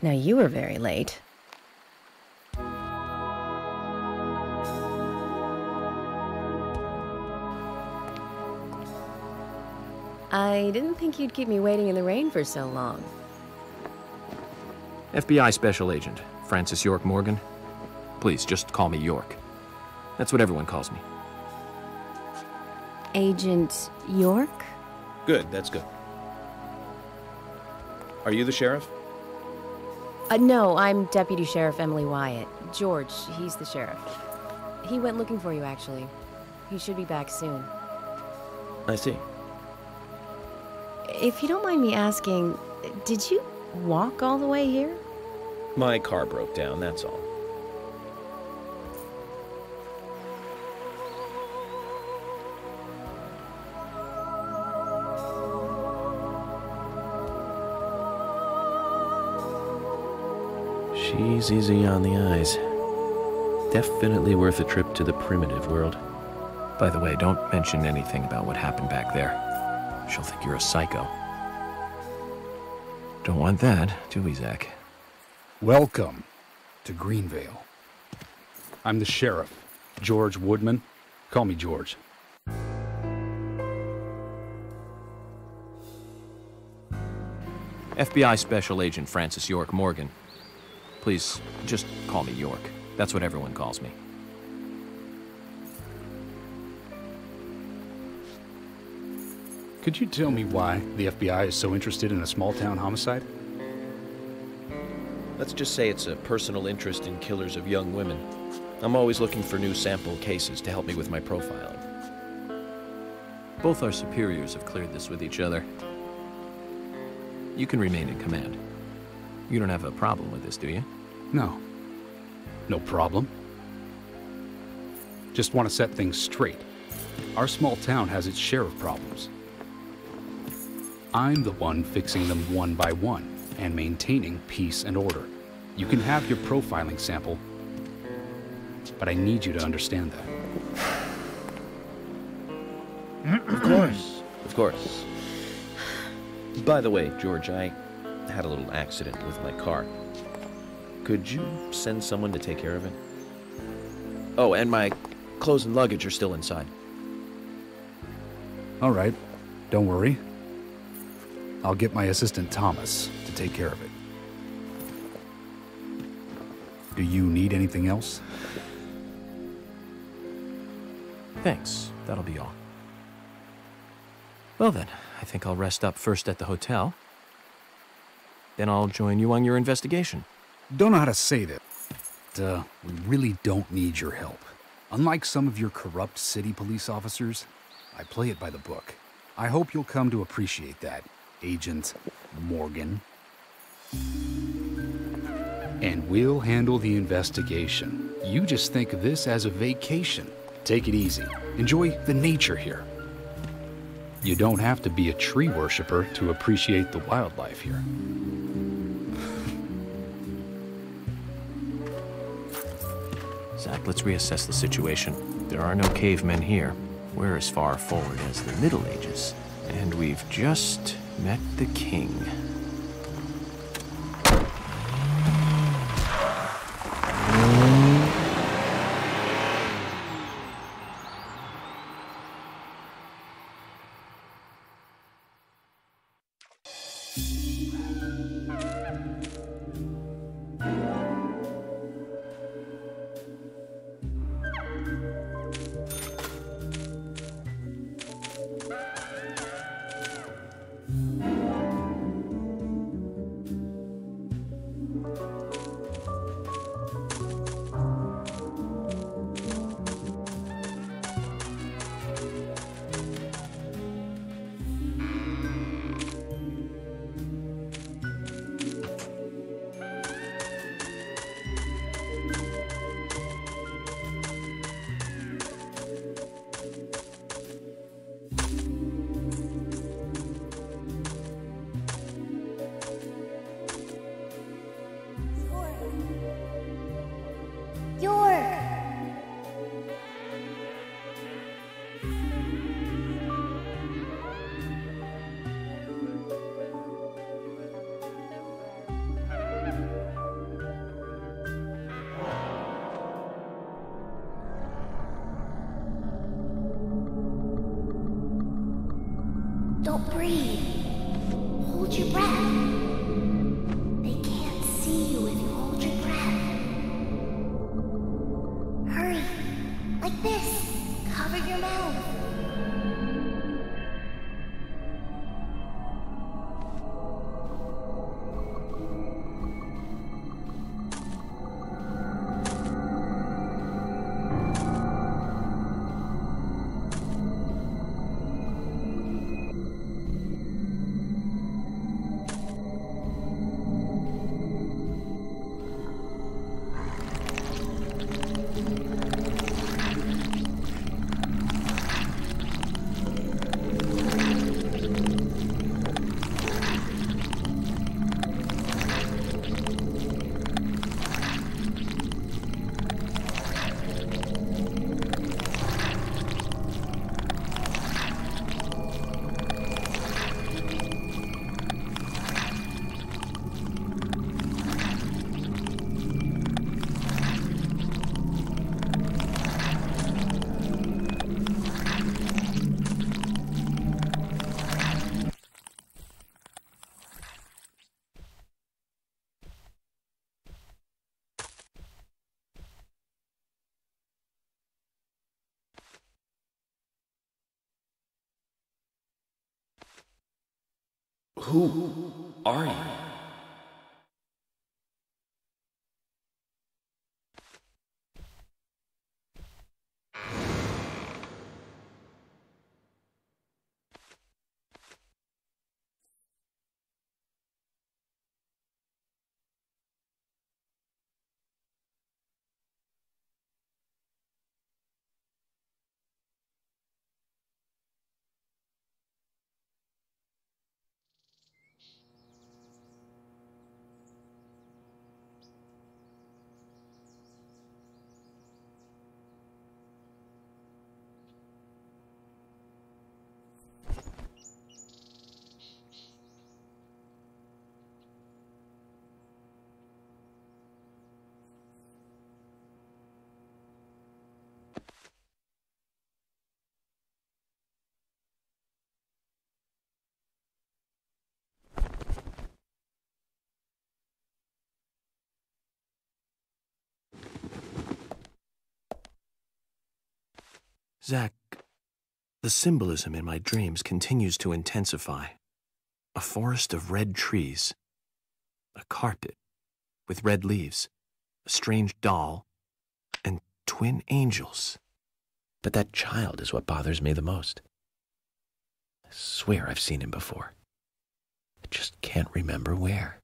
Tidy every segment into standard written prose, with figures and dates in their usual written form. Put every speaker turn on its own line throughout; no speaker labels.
Now you were very late. I didn't think you'd keep me waiting in the rain for so long.
FBI Special Agent, Francis York Morgan. Please, just call me York. That's what everyone calls me.
Agent York?
Good, that's good. Are you the sheriff?
No, I'm Deputy Sheriff Emily Wyatt. George, he's the sheriff. He went looking for you, actually. He should be back soon.
I see.
If you don't mind me asking, did you walk all the way here?
My car broke down, that's all. She's easy on the eyes. Definitely worth a trip to the primitive world.
By the way, don't mention anything about what happened back there. She'll think you're a psycho. Don't want that, do we, Zach?
Welcome to Greenvale. I'm the sheriff, George Woodman. Call me George.
FBI Special Agent Francis York Morgan. Please, just call me York. That's what everyone calls me.
Could you tell me why the FBI is so interested in a small-town homicide?
Let's just say it's a personal interest in killers of young women. I'm always looking for new sample cases to help me with my profiling.
Both our superiors have cleared this with each other. You can remain in command. You don't have a problem with this, do you?
No. No problem. Just want to set things straight. Our small town has its share of problems. I'm the one fixing them one by one and maintaining peace and order. You can have your profiling sample, but I need you to understand that.
Of course. Of course. By the way, George, I had a little accident with my car. Could you send someone to take care of it? Oh, and my clothes and luggage are still inside.
All right. Don't worry. I'll get my assistant Thomas to take care of it. Do you need anything else?
Thanks. That'll be all. Well then, I think I'll rest up first at the hotel. Then I'll join you on your investigation.
Don't know how to say that. We really don't need your help. Unlike some of your corrupt city police officers, I play it by the book. I hope you'll come to appreciate that, Agent Morgan. And we'll handle the investigation. You just think of this as a vacation. Take it easy. Enjoy the nature here. You don't have to be a tree worshiper to appreciate the wildlife here.
Zach, let's reassess the situation. There are no cavemen here. We're as far forward as the Middle Ages. And we've just met the king.
Who are you?
Zach, the symbolism in my dreams continues to intensify. A forest of red trees, a carpet with red leaves, a strange doll, and twin angels.
But that child is what bothers me the most. I swear I've seen him before. I just can't remember where.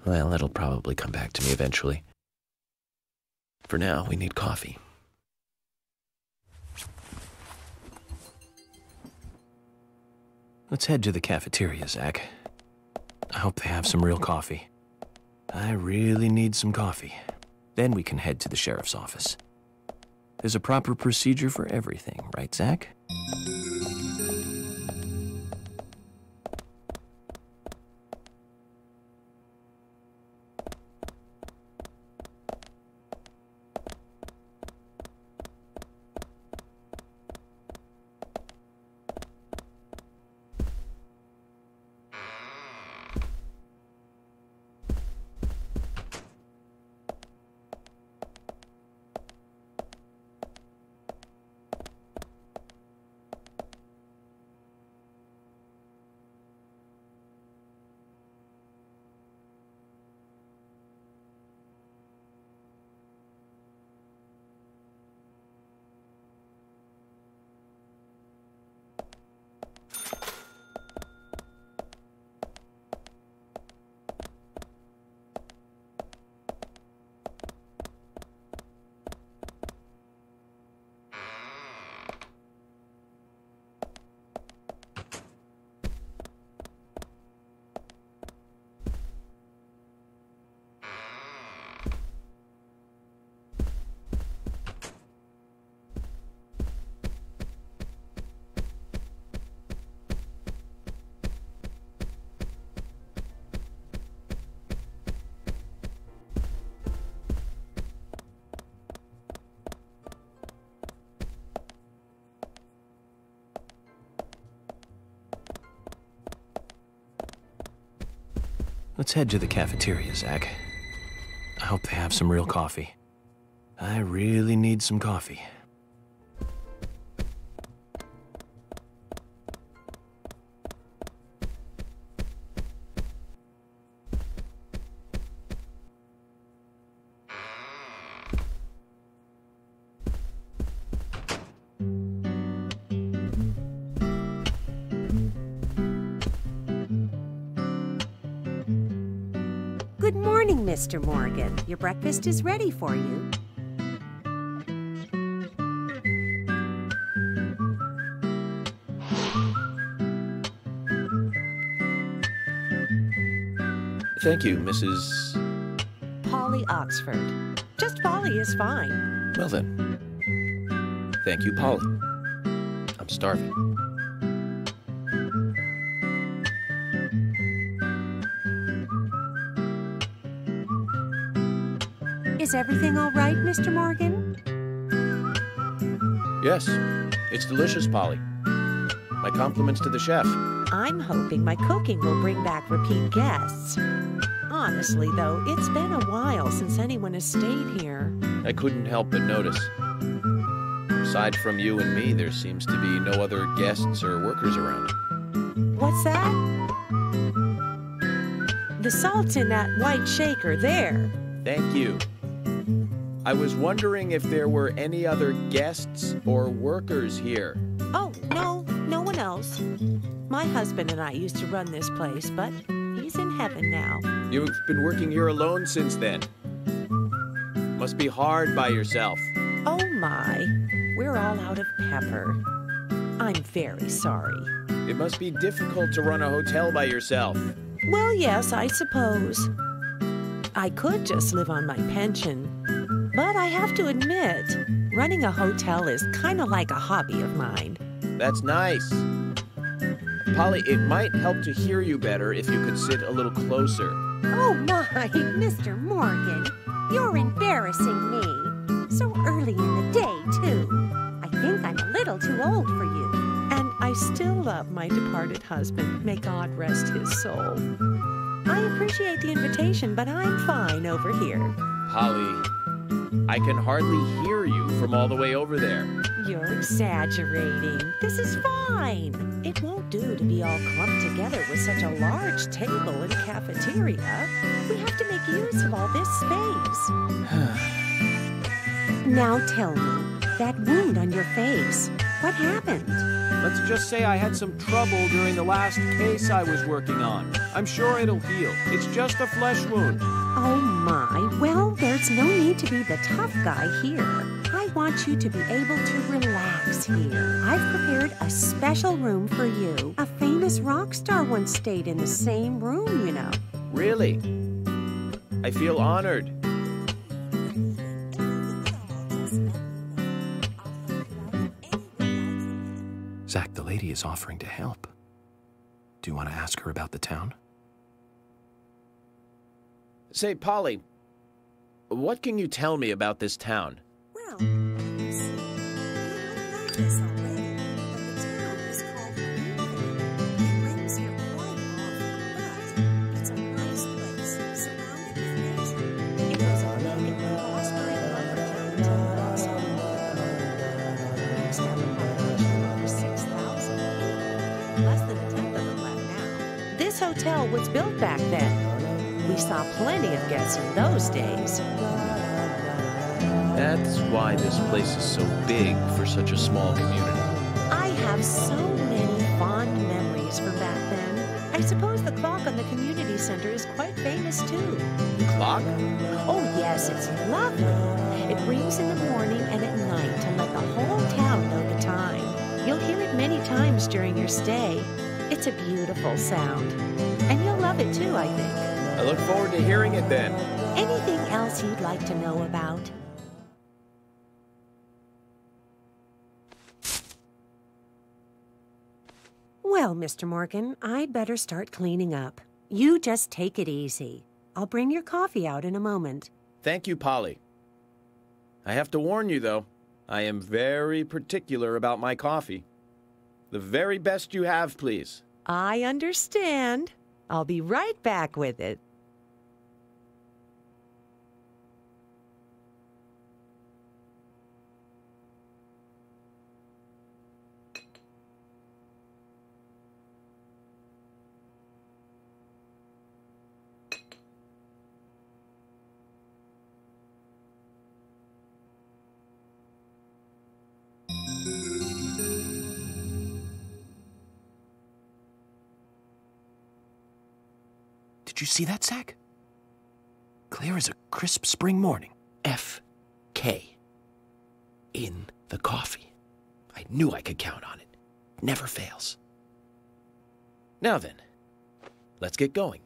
Well, it'll probably come back to me eventually. For now, we need coffee.
Let's head to the cafeteria, Zach. I hope they have some real coffee. I really need some coffee. Then we can head to the sheriff's office. There's a proper procedure for everything, right, Zach? Let's head to the cafeteria, Zach. I hope they have some real coffee. I really need some coffee.
Good morning, Mr. Morgan. Your breakfast is ready for you.
Thank you, Mrs.
Polly Oxford. Just Polly is fine.
Well then. Thank you, Polly. I'm starving.
Is everything all right, Mr. Morgan?
Yes, it's delicious, Polly. My compliments to the chef.
I'm hoping my cooking will bring back repeat guests. Honestly, though, it's been a while since anyone has stayed here.
I couldn't help but notice. Aside from you and me, there seems to be no other guests or workers around.
What's that? The salt's in that white shaker there.
Thank you. I was wondering if there were any other guests or workers here.
Oh, no, no one else. My husband and I used to run this place, but he's in heaven now.
You've been working here alone since then. Must be hard by yourself.
Oh my, we're all out of pepper. I'm very sorry.
It must be difficult to run a hotel by yourself.
Well, yes, I suppose. I could just live on my pension. But I have to admit, running a hotel is kind of like a hobby of mine.
That's nice. Polly, it might help to hear you better if you could sit a little closer.
Oh my, Mr. Morgan, you're embarrassing me. So early in the day, too. I think I'm a little too old for you.
And I still love my departed husband. May God rest his soul. I appreciate the invitation, but I'm fine over here.
Polly, I can hardly hear you from all the way over there.
You're exaggerating. This is fine. It won't do to be all clumped together with such a large table and cafeteria. We have to make use of all this space.
Now tell me, that wound on your face, what happened?
Let's just say I had some trouble during the last case I was working on. I'm sure it'll heal. It's just a flesh wound.
Oh my, well, there's no need to be the tough guy here. I want you to be able to relax here. I've prepared a special room for you. A famous rock star once stayed in the same room, you know.
Really? I feel honored.
Zach, the lady is offering to help. Do you want to ask her about the town?
Say, Polly, what can you tell me about this town?
Well, you see, you know this already, but the town is called Premonition. It rings here quite often, but it's a nice place, surrounded with nature.
It was a big and prospering lumber town until the last used to have a population of over 6,000 people. Less than a tenth of them left now. This hotel was built back then. We saw plenty of guests in those days.
That's why this place is so big for such a small community.
I have so many fond memories from back then. I suppose the clock on the community center is quite famous too.
The clock?
Oh yes, it's lovely. It rings in the morning and at night to let the whole town know the time. You'll hear it many times during your stay. It's a beautiful sound. And you'll love it too, I think.
I look forward to hearing it then.
Anything else you'd like to know about?
Well, Mr. Morgan, I'd better start cleaning up. You just take it easy. I'll bring your coffee out in a moment.
Thank you, Polly. I have to warn you, though, I am very particular about my coffee. The very best you have, please.
I understand. I'll be right back with it.
Did you see that, Zach? Clear as a crisp spring morning. F.K. in the coffee. I knew I could count on it. Never fails.
Now then, let's get going.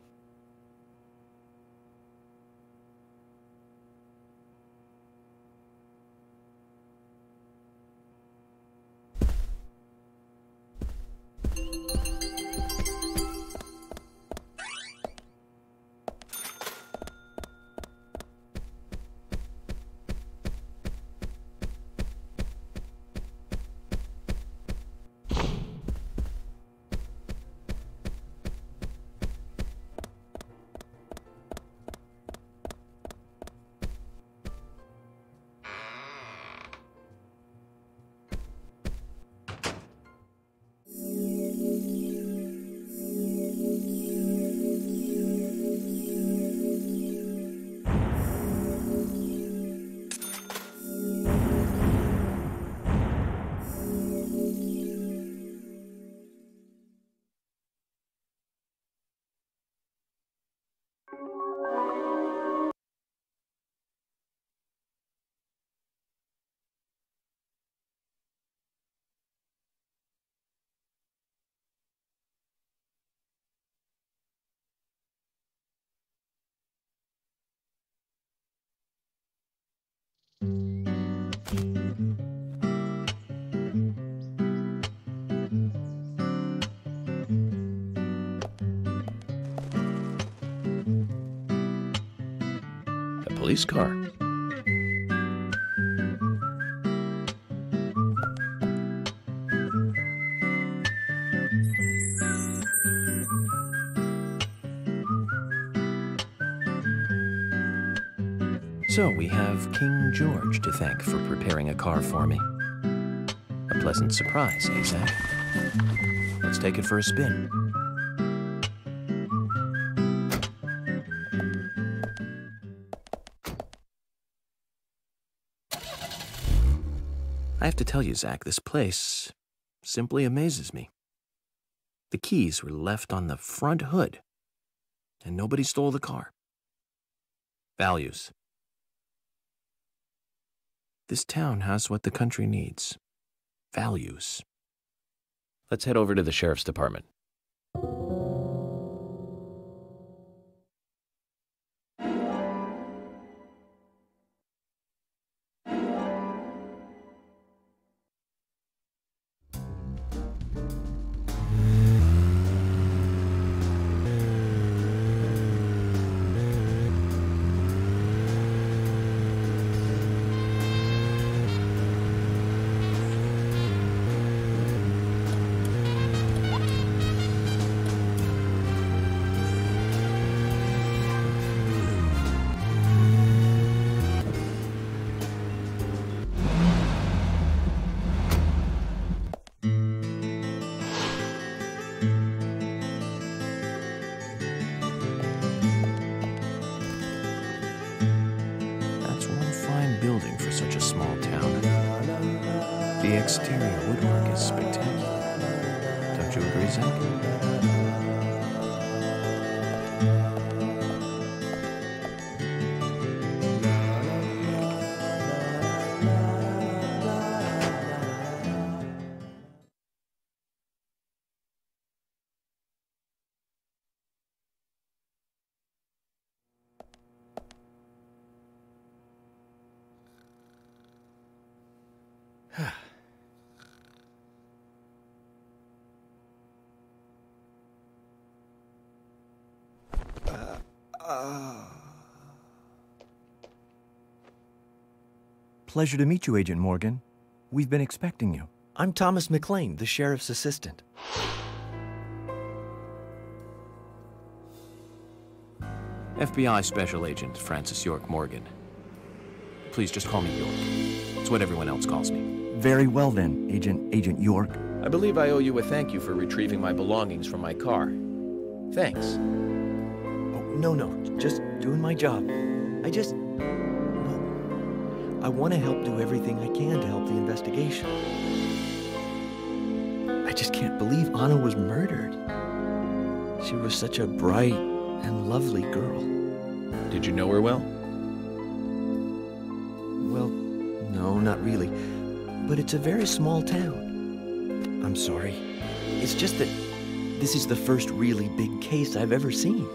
police car.
So we have King George to thank for preparing a car for me. A pleasant surprise, eh, Zach? Let's take it for a spin. I have to tell you, Zach, this place simply amazes me. The keys were left on the front hood, and nobody stole the car. Values. This town has what the country needs. Values.
Let's head over to the sheriff's department.
Building for such a small town. The exterior woodwork is spectacular. Don't you agree, Zach?
Pleasure to meet you, Agent Morgan. We've been expecting you. I'm Thomas McLean, the sheriff's assistant.
FBI Special Agent Francis York Morgan. Please just call me York. It's what everyone else calls me.
Very well then, Agent York.
I believe I owe you a thank you for retrieving my belongings from my car. Thanks.
Oh, no, just doing my job. I want to help do everything I can to help the investigation. I just can't believe Anna was murdered. She was such a bright and lovely girl.
Did you know her well?
Well, no, not really. But it's a very small town. I'm sorry. It's just that this is the first really big case I've ever seen.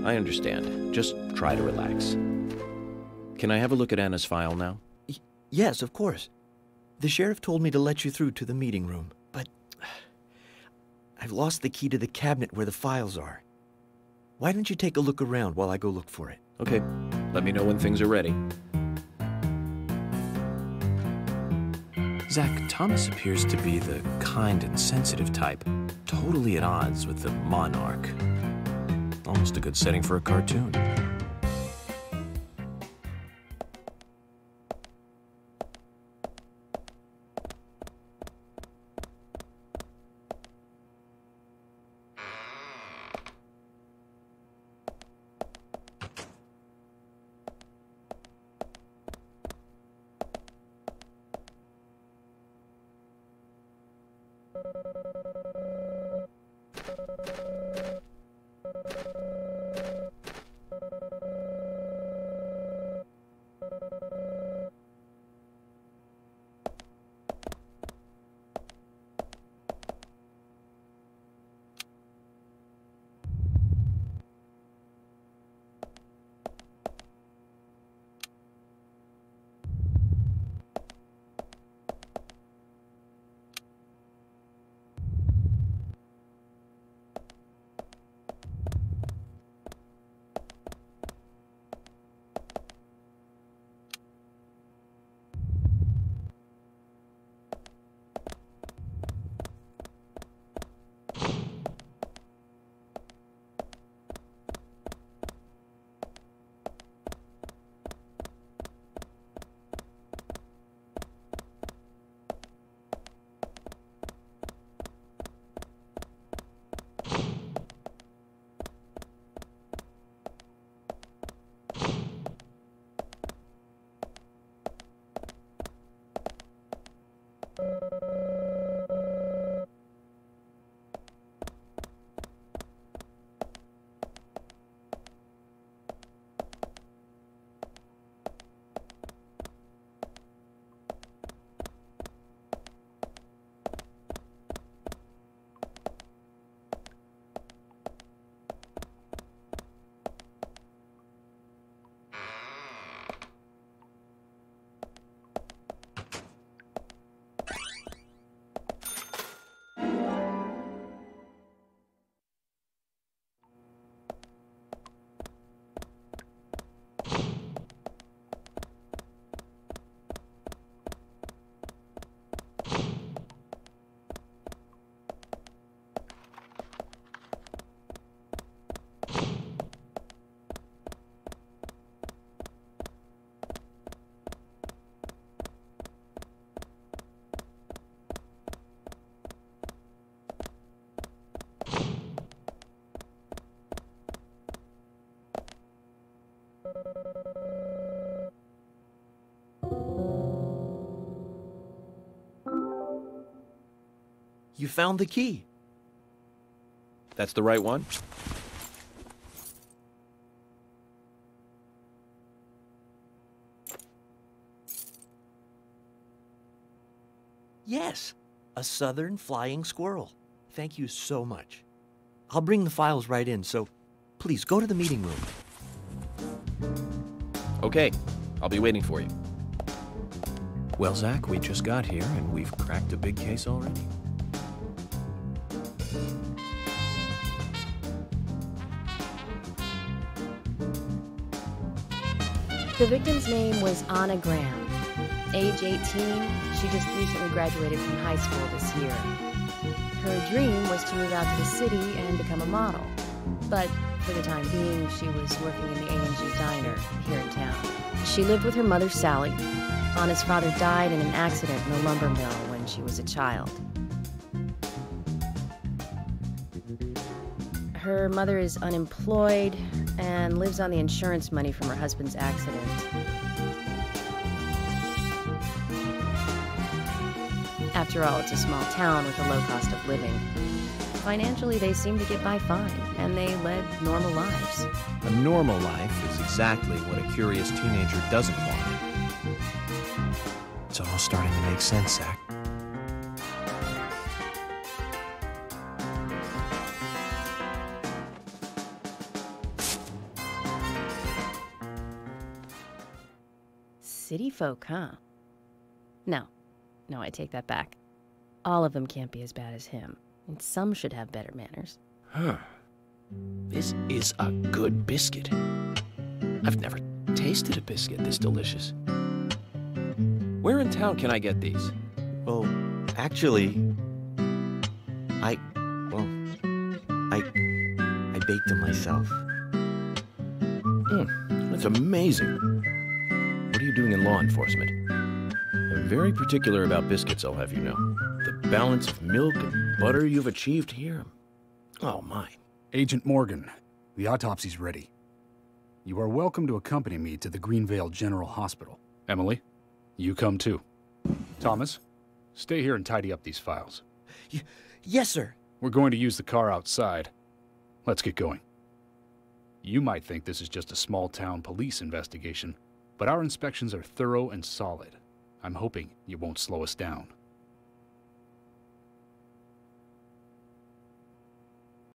I understand. Just try to relax. Can I have a look at Anna's file now?
Yes, of course. The sheriff told me to let you through to the meeting room, but I've lost the key to the cabinet where the files are. Why don't you take a look around while I go look for it?
Okay. Let me know when things are ready.
Zach, Thomas appears to be the kind and sensitive type, totally at odds with the monarch. Almost a good setting for a cartoon.
You found the key.
That's the right one?
Yes, a southern flying squirrel. Thank you so much. I'll bring the files right in, so please go to the meeting room.
Okay, I'll be waiting for you.
Well, Zach, we just got here and we've cracked a big case already.
The victim's name was Anna Graham. Age 18, she just recently graduated from high school this year. Her dream was to move out to the city and become a model. But for the time being, she was working in the A&G diner here in town. She lived with her mother, Sally. Anna's father died in an accident in a lumber mill when she was a child. Her mother is unemployed and lives on the insurance money from her husband's accident. After all, it's a small town with a low cost of living. Financially, they seem to get by fine, and they led normal lives.
A normal life is exactly what a curious teenager doesn't want. It's all starting to make sense, Zach.
City folk, huh? No, I take that back. All of them can't be as bad as him, and some should have better manners.
Huh. This is a good biscuit. I've never tasted a biscuit this delicious. Where in town can I get these?
Well, actually, I baked them myself.
That's amazing. What are you doing in law enforcement? I'm very particular about biscuits, I'll have you know. The balance of milk and butter you've achieved here. Oh, my.
Agent Morgan, the autopsy's ready. You are welcome to accompany me to the Greenvale General Hospital. Emily, you come too. Thomas, stay here and tidy up these files.
Yes, sir.
We're going to use the car outside. Let's get going. You might think this is just a small-town police investigation, but our inspections are thorough and solid. I'm hoping you won't slow us down.